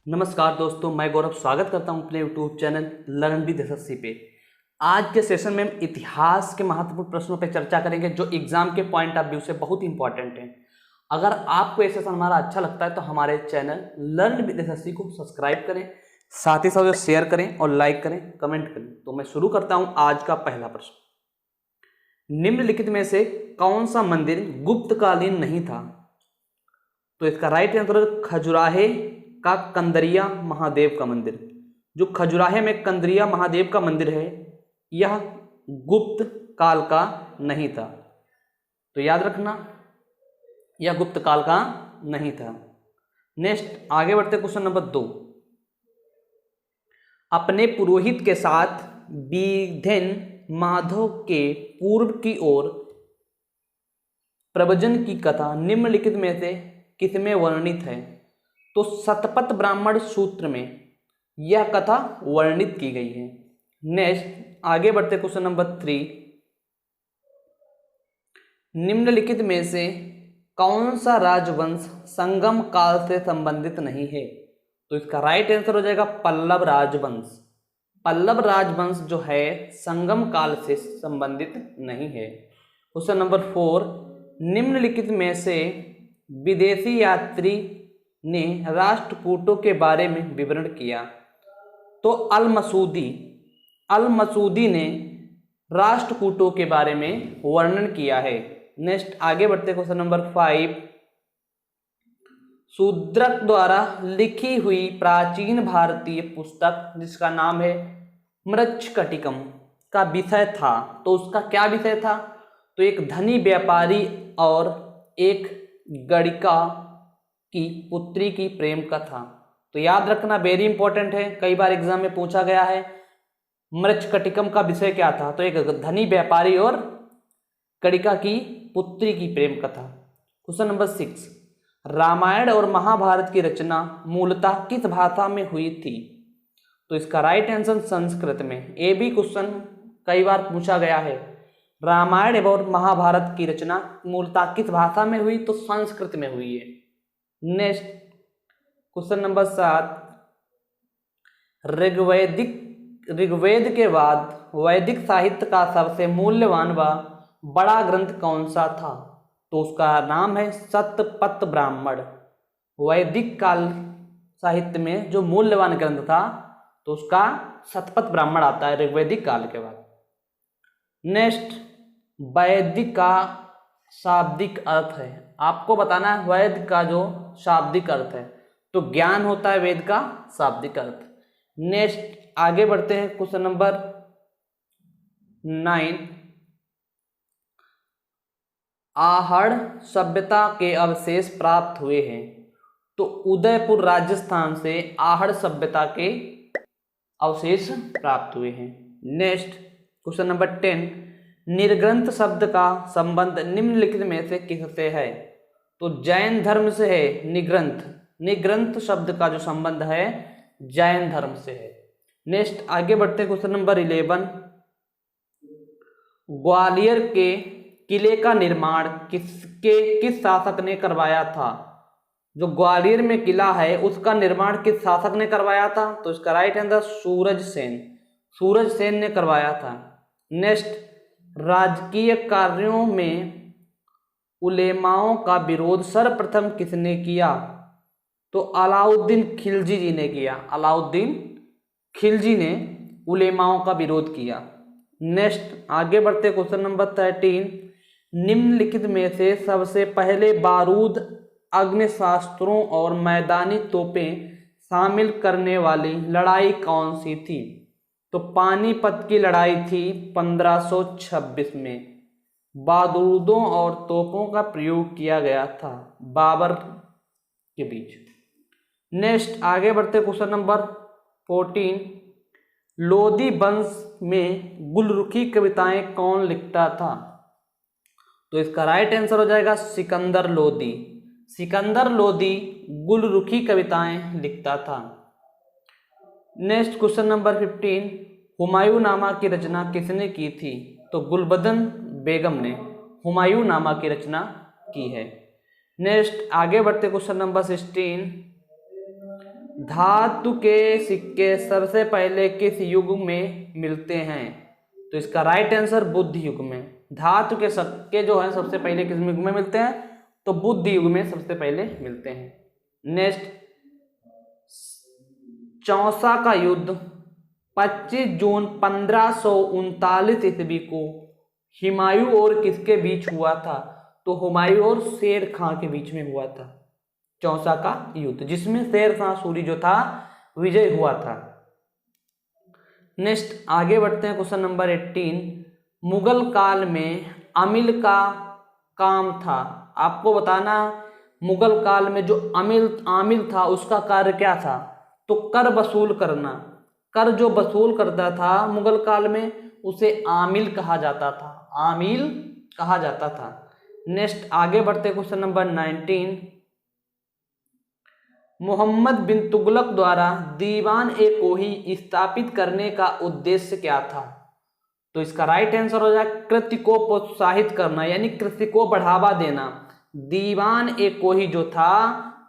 नमस्कार दोस्तों, मैं गौरव स्वागत करता हूं अपने YouTube channel learn with SSC पे। आज के सेशन में हम इतिहास के महत्वपूर्ण प्रश्नों पर चर्चा करेंगे जो एग्जाम के पॉइंट ऑफ व्यू से बहुत इंपॉर्टेंट हैं। अगर आपको ये सेशन हमारा अच्छा लगता है तो हमारे चैनल लर्न विद एसएससी को सब्सक्राइब करें, साथ ही साथ शेयर करें और लाइक करें, कमेंट करें। तो मैं शुरू करता हूँ आज का पहला प्रश्न। निम्नलिखित में से कौन सा मंदिर गुप्तकालीन नहीं था? तो इसका राइट आंसर खजुराहे का कंदरिया महादेव का मंदिर। जो खजुराहे में कंदरिया महादेव का मंदिर है यह गुप्त काल का नहीं था। तो याद रखना, यह गुप्त काल का नहीं था। नेक्स्ट आगे बढ़ते क्वेश्चन नंबर 2। अपने पुरोहित के साथ विधेन माधव के पूर्व की ओर प्रव्रजन की कथा निम्नलिखित में से किसमें वर्णित है? तो शतपथ ब्राह्मण सूत्र में यह कथा वर्णित की गई है। नेक्स्ट आगे बढ़ते क्वेश्चन नंबर 3। निम्नलिखित में से कौन सा राजवंश संगम काल से संबंधित नहीं है? तो इसका राइट आंसर हो जाएगा पल्लव राजवंश। पल्लव राजवंश जो है संगम काल से संबंधित नहीं है। Question number 4। निम्नलिखित में से विदेशी यात्री ने राष्ट्रकूटों के बारे में विवरण किया। तो अल मसूदी ने राष्ट्रकूटों के बारे में वर्णन किया है। नेक्स्ट आगे बढ़ते क्वेश्चन नंबर 5। शूद्रक द्वारा लिखी हुई प्राचीन भारतीय पुस्तक जिसका नाम है मृच्छकटिकम का विषय था। तो उसका क्या विषय था? तो एक धनी व्यापारी और एक गणिका की पुत्री की प्रेम कथा। तो याद रखना, वेरी इंपॉर्टेंट है, कई बार एग्जाम में पूछा गया है। मृच्छकटिकम का विषय क्या था? तो एक धनी व्यापारी और गणिका की पुत्री की प्रेम कथा। Question number 6। रामायण और महाभारत की रचना मूलतः किस भाषा में हुई थी? तो इसका राइट आंसर संस्कृत में। ये भी क्वेश्चन कई बार पूछा गया है। रामायण एवं महाभारत की रचना मूलतः किस भाषा में हुई? तो संस्कृत में हुई है। Next question number 7। ऋग्वेद के बाद वैदिक साहित्य का सबसे मूल्यवान व बड़ा ग्रंथ कौन सा था? तो उसका नाम है शतपथ ब्राह्मण। वैदिक काल साहित्य में जो मूल्यवान ग्रंथ था तो उसका शतपथ ब्राह्मण आता है ऋग्वैदिक काल के बाद। नेक्स्ट वैदिक का शाब्दिक अर्थ है, आपको बताना है वैद का जो शाब्दिक अर्थ है। तो ज्ञान होता है वेद का शाब्दिक अर्थ। नेक्स्ट आगे बढ़ते हैं क्वेश्चन नंबर 9। आहड़ सभ्यता के अवशेष प्राप्त हुए हैं। तो उदयपुर राजस्थान से आहड़ सभ्यता के अवशेष प्राप्त हुए हैं। Next question number 10। निर्ग्रंथ शब्द का संबंध निम्नलिखित में से किससे है? तो जैन धर्म से है निग्रंथ शब्द का जो संबंध है जैन धर्म से है। नेक्स्ट आगे बढ़ते क्वेश्चन नंबर 11। ग्वालियर के किले का निर्माण किस शासक ने करवाया था? जो ग्वालियर में किला है उसका निर्माण किस शासक ने करवाया था? तो इसका राइट आंसर सूरज सेन ने करवाया था। नेक्स्ट राजकीय कार्यों में उलेमाओं का विरोध सर्वप्रथम किसने किया? तो अलाउद्दीन खिलजी जी ने किया। अलाउद्दीन खिलजी ने उलेमाओं का विरोध किया। नेक्स्ट आगे बढ़ते क्वेश्चन नंबर 13। निम्नलिखित में से सबसे पहले बारूद, अग्निशास्त्रों और मैदानी तोपें शामिल करने वाली लड़ाई कौन सी थी? तो पानीपत की लड़ाई थी 1526 में। बारूदों और तोपों का प्रयोग किया गया था बाबर के बीच। नेक्स्ट आगे बढ़ते क्वेश्चन नंबर 14। लोदी वंश में गुलरुखी कविताएं कौन लिखता था? तो इसका राइट आंसर हो जाएगा सिकंदर लोदी गुलरुखी कविताएं लिखता था। Next question number 15। हुमायूंनामा की रचना किसने की थी? तो गुलबदन बेगम ने हुमायूंनामा की रचना की है। नेक्स्ट आगे बढ़ते क्वेश्चन नंबर 16। धातु के सिक्के सबसे पहले किस युग में मिलते हैं? तो इसका राइट आंसर बुद्ध युग में। धातु के सिक्के जो है सबसे पहले किस युग में मिलते हैं? तो बुद्ध युग में सबसे पहले मिलते हैं। नेक्स्ट, चौसा का युद्ध 25 जून 1539 ईस्वी को हुमायूं और किसके बीच हुआ था? तो हुमायूं और शेर खां के बीच में हुआ था चौसा का युद्ध, जिसमें शेर शाह सूरी जो था विजय हुआ था। नेक्स्ट आगे बढ़ते हैं, क्वेश्चन नंबर 18। मुगल काल में अमील का काम था। आपको बताना मुगल काल में जो आमिल था उसका कार्य क्या था? तो कर वसूल करना। कर जो वसूल करता था मुगल काल में उसे आमिल कहा जाता था, आमिल कहा जाता था। नेक्स्ट आगे बढ़ते क्वेश्चन नंबर 19। मोहम्मद बिन तुगलक द्वारा दीवान ए कोही स्थापित करने का उद्देश्य क्या था? तो इसका राइट आंसर हो जाए कृषि को प्रोत्साहित करना, यानी कृषि को बढ़ावा देना। दीवान ए कोही जो था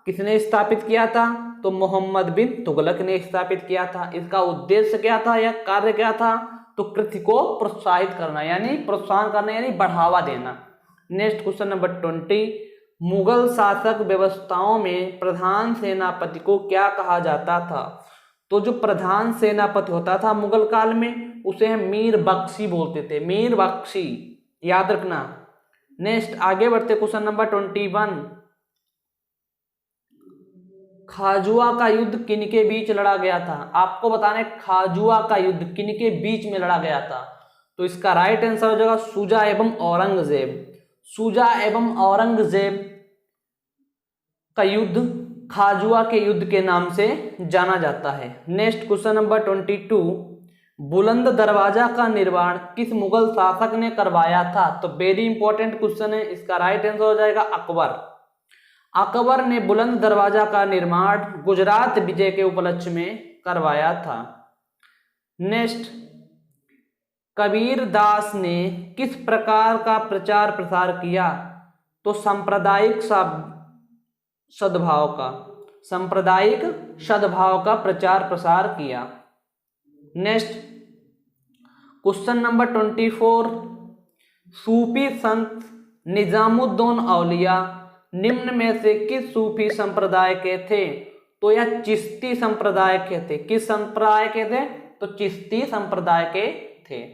किसने स्थापित किया था? तो मोहम्मद बिन तुगलक ने स्थापित किया था। इसका उद्देश्य क्या था या कार्य क्या था? तो कृषि को प्रोत्साहित करना, यानी प्रोत्साहन करना, यानी बढ़ावा देना। Next question number 20। मुगल शासक व्यवस्थाओं में प्रधान सेनापति को क्या कहा जाता था? तो जो प्रधान सेनापति होता था मुगल काल में उसे हम मीर बख्शी बोलते थे, मीर बख्शी, याद रखना। नेक्स्ट आगे बढ़ते क्वेश्चन नंबर 21। खाजुआ का युद्ध किनके बीच लड़ा गया था? आपको बताना है खाजुआ का युद्ध किनके बीच में लड़ा गया था? तो इसका राइट आंसर हो जाएगा शुजा एवं औरंगजेब। शुजा एवं औरंगजेब का युद्ध खाजुआ के युद्ध के नाम से जाना जाता है। Next question number 22। बुलंद दरवाजा का निर्माण किस मुगल शासक ने करवाया था? तो वेरी इंपॉर्टेंट क्वेश्चन है, इसका राइट आंसर हो जाएगा अकबर। अकबर ने बुलंद दरवाजा का निर्माण गुजरात विजय के उपलक्ष्य में करवाया था। नेक्स्ट, कबीर दास ने किस प्रकार का प्रचार प्रसार किया? तो सांप्रदायिक सद्भाव का, सांप्रदायिक सद्भाव का प्रचार प्रसार किया। Next question number 24। सूफी संत निजामुद्दौन औलिया निम्न में से किस सूफी संप्रदाय के थे? तो यह चिश्ती संप्रदाय के थे। किस संप्रदाय के थे? तो चिश्ती संप्रदाय के थे।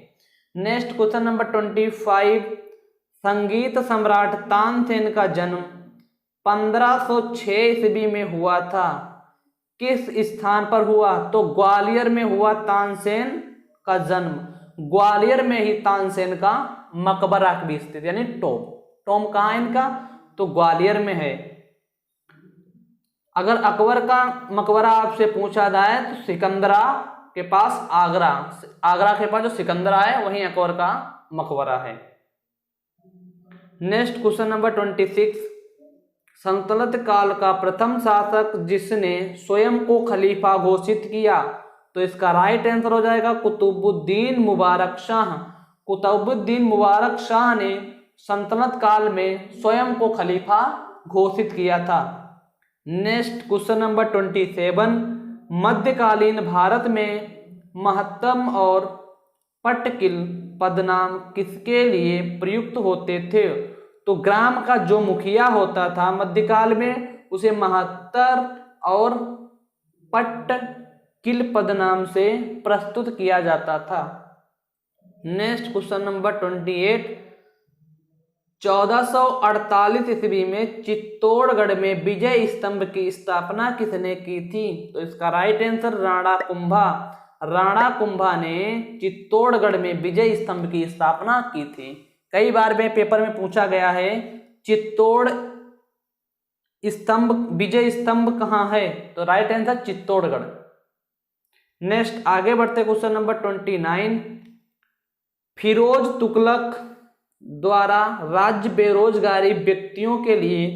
Next question number 25। संगीत सम्राट तानसेन का जन्म 1506 ईस्वी में हुआ था। किस स्थान पर हुआ? तो ग्वालियर में हुआ तानसेन का जन्म। ग्वालियर में ही तानसेन का मकबरा भी स्थित, यानी टॉम कहाँ है इनका? तो ग्वालियर में है। अगर अकबर का मकबरा आपसे पूछा जाए तो सिकंदरा के पास, आगरा के पास जो सिकंदरा है वहीं अकबर का मकबरा है। Next question number 26। सल्तनत काल का प्रथम शासक जिसने स्वयं को खलीफा घोषित किया? तो इसका राइट आंसर हो जाएगा कुतुबुद्दीन मुबारक शाह। कुतुबुद्दीन मुबारक शाह ने सल्तनत काल में स्वयं को खलीफा घोषित किया था। Next question number 27। मध्यकालीन भारत में महत्तम और पटकिल पदनाम किसके लिए प्रयुक्त होते थे? तो ग्राम का जो मुखिया होता था मध्यकाल में उसे महत्तर और पटकिल पदनाम से प्रस्तुत किया जाता था। Next question number 28। 1448 ईस्वी में चित्तौड़गढ़ में विजय स्तंभ की स्थापना किसने की थी? तो इसका राइट आंसर राणा कुंभा। राणा कुंभा ने चित्तौड़गढ़ में विजय स्तंभ की स्थापना की थी। कई बार में पेपर में पूछा गया है चित्तौड़ स्तंभ, विजय स्तंभ कहाँ है? तो राइट आंसर चित्तौड़गढ़। नेक्स्ट आगे बढ़ते क्वेश्चन नंबर 29। फिरोज तुगलक द्वारा राज्य बेरोजगारी व्यक्तियों के लिए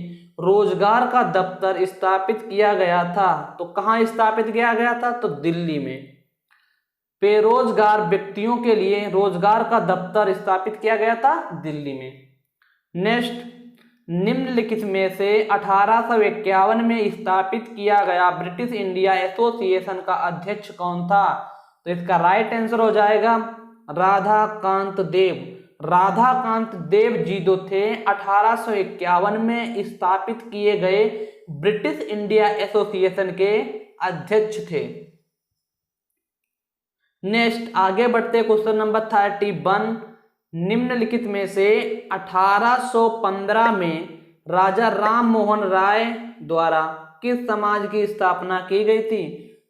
रोजगार का दफ्तर स्थापित किया गया था। तो कहाँ स्थापित किया गया था? तो दिल्ली में। बेरोजगार व्यक्तियों के लिए रोजगार का दफ्तर स्थापित किया गया था दिल्ली में। नेक्स्ट, निम्नलिखित में से 1851 में स्थापित किया गया ब्रिटिश इंडिया एसोसिएशन का अध्यक्ष कौन था? तो इसका राइट आंसर हो जाएगा राधाकांत देव। राधाकांत देव जी जो थे 1851 में स्थापित किए गए ब्रिटिश इंडिया एसोसिएशन के अध्यक्ष थे। नेक्स्ट आगे बढ़ते क्वेश्चन नंबर 31। निम्नलिखित में से 1815 में राजा राम मोहन राय द्वारा किस समाज की स्थापना की गई थी?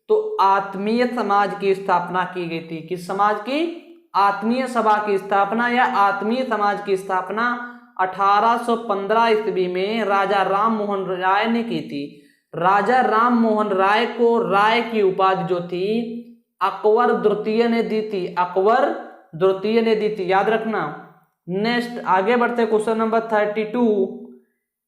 तो आत्मीय समाज की स्थापना की गई थी। किस समाज की? आत्मीय सभा की स्थापना या आत्मीय समाज की स्थापना 1815 ईस्वी में राजा राम मोहन राय ने की थी। राजा राम मोहन राय को राय की उपाधि जो थी अकबर द्वितीय ने दी थी। अकबर द्वितीय ने दी थी, याद रखना। नेक्स्ट आगे बढ़ते क्वेश्चन नंबर 32।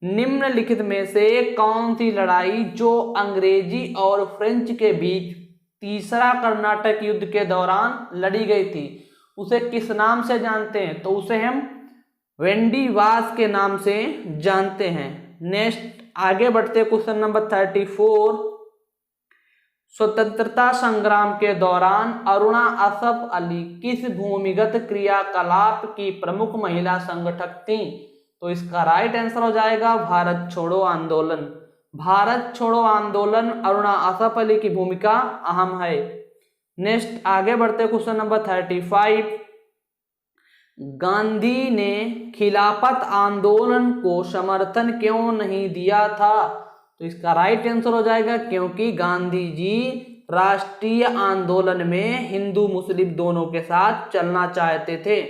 निम्नलिखित में से कौन सी लड़ाई जो अंग्रेजी और फ्रेंच के बीच तीसरा कर्नाटक युद्ध के दौरान लड़ी गई थी उसे किस नाम से जानते हैं? तो उसे हम वेंडी वास के नाम से जानते हैं। नेक्स्ट आगे बढ़ते क्वेश्चन नंबर 34। स्वतंत्रता संग्राम के दौरान अरुणा असफ अली किस भूमिगत क्रियाकलाप की प्रमुख महिला संगठक थीं? तो इसका राइट आंसर हो जाएगा भारत छोड़ो आंदोलन। भारत छोड़ो आंदोलन अरुणा असफ अली की भूमिका अहम है। नेक्स्ट आगे बढ़ते क्वेश्चन नंबर 35। गांधी ने खिलाफत आंदोलन को समर्थन क्यों नहीं दिया था? तो इसका राइट आंसर हो जाएगा क्योंकि गांधी जी राष्ट्रीय आंदोलन में हिंदू मुस्लिम दोनों के साथ चलना चाहते थे।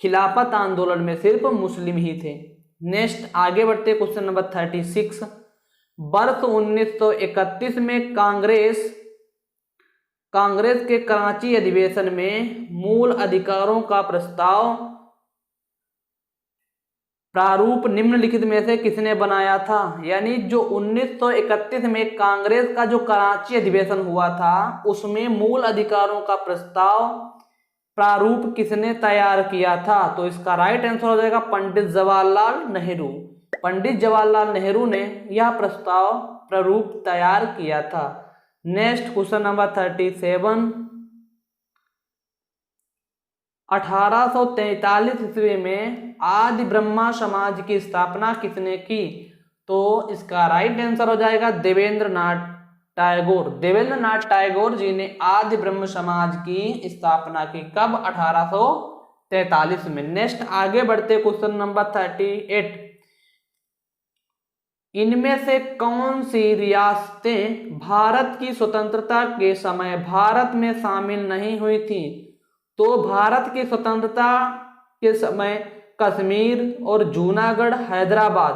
खिलाफत आंदोलन में सिर्फ मुस्लिम ही थे। नेक्स्ट आगे बढ़ते क्वेश्चन नंबर 36। वर्ष 1931 में कांग्रेस के कराची अधिवेशन में मूल अधिकारों का प्रस्ताव प्रारूप निम्नलिखित में से किसने बनाया था? यानी जो 1931 में कांग्रेस का जो कराची अधिवेशन हुआ था उसमें मूल अधिकारों का प्रस्ताव प्रारूप किसने तैयार किया था? तो इसका राइट आंसर हो जाएगा पंडित जवाहरलाल नेहरू। पंडित जवाहरलाल नेहरू ने यह प्रस्ताव प्रारूप तैयार किया था। Next question number 37। 1843 ईस्वी में आदि ब्रह्मा समाज की स्थापना किसने की? तो इसका राइट आंसर हो जाएगा देवेंद्रनाथ टैगोर। देवेंद्रनाथ टैगोर जी ने आदि ब्रह्म समाज की स्थापना की। कब? 1843 में। नेक्स्ट आगे बढ़ते क्वेश्चन नंबर 38। इनमें से कौन सी रियासतें भारत की स्वतंत्रता के समय भारत में शामिल नहीं हुई थी? तो भारत की स्वतंत्रता के समय कश्मीर और जूनागढ़, हैदराबाद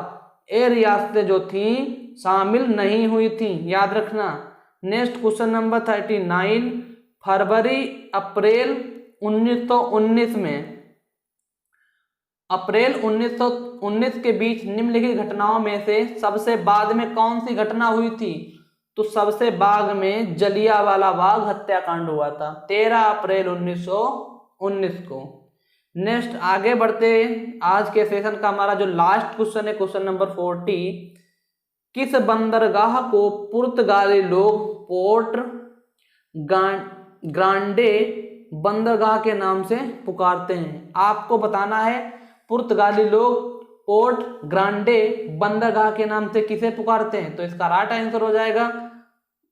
ये रियासतें जो थी शामिल नहीं हुई थी, याद रखना। Next question number 39। फरवरी अप्रैल 1919 में अप्रैल 1919 के बीच निम्नलिखित घटनाओं में से सबसे बाद में कौन सी घटना हुई थी? तो सबसे बाद में जलियांवाला बाग हत्याकांड हुआ था 13 अप्रैल 1919 को। नेक्स्ट आगे बढ़ते, आज के सेशन का हमारा जो लास्ट क्वेश्चन है क्वेश्चन नंबर 40। किस बंदरगाह को पुर्तगाली लोग पोर्ट ग्रांडे बंदरगाह के नाम से पुकारते हैं? आपको बताना है पुर्तगाली लोग पोर्ट ग्रांडे बंदरगाह के नाम से किसे पुकारते हैं? तो इसका राइट आंसर हो जाएगा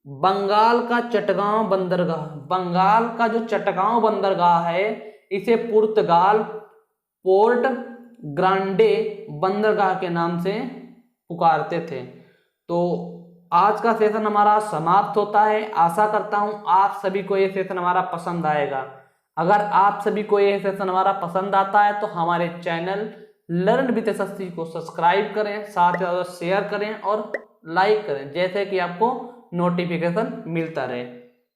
बंगाल का चटगांव बंदरगाह। बंगाल का जो चटगांव बंदरगाह है इसे पुर्तगाल पोर्ट ग्रांडे बंदरगाह के नाम से पुकारते थे। तो आज का सेशन हमारा समाप्त होता है। आशा करता हूं आप सभी को ये सेशन हमारा पसंद आएगा। अगर आप सभी को ये सेशन हमारा पसंद आता है तो हमारे चैनल लर्न विद एसएससी को सब्सक्राइब करें, साथ ही शेयर करें और लाइक करें, जैसे कि आपको नोटिफिकेशन मिलता रहे।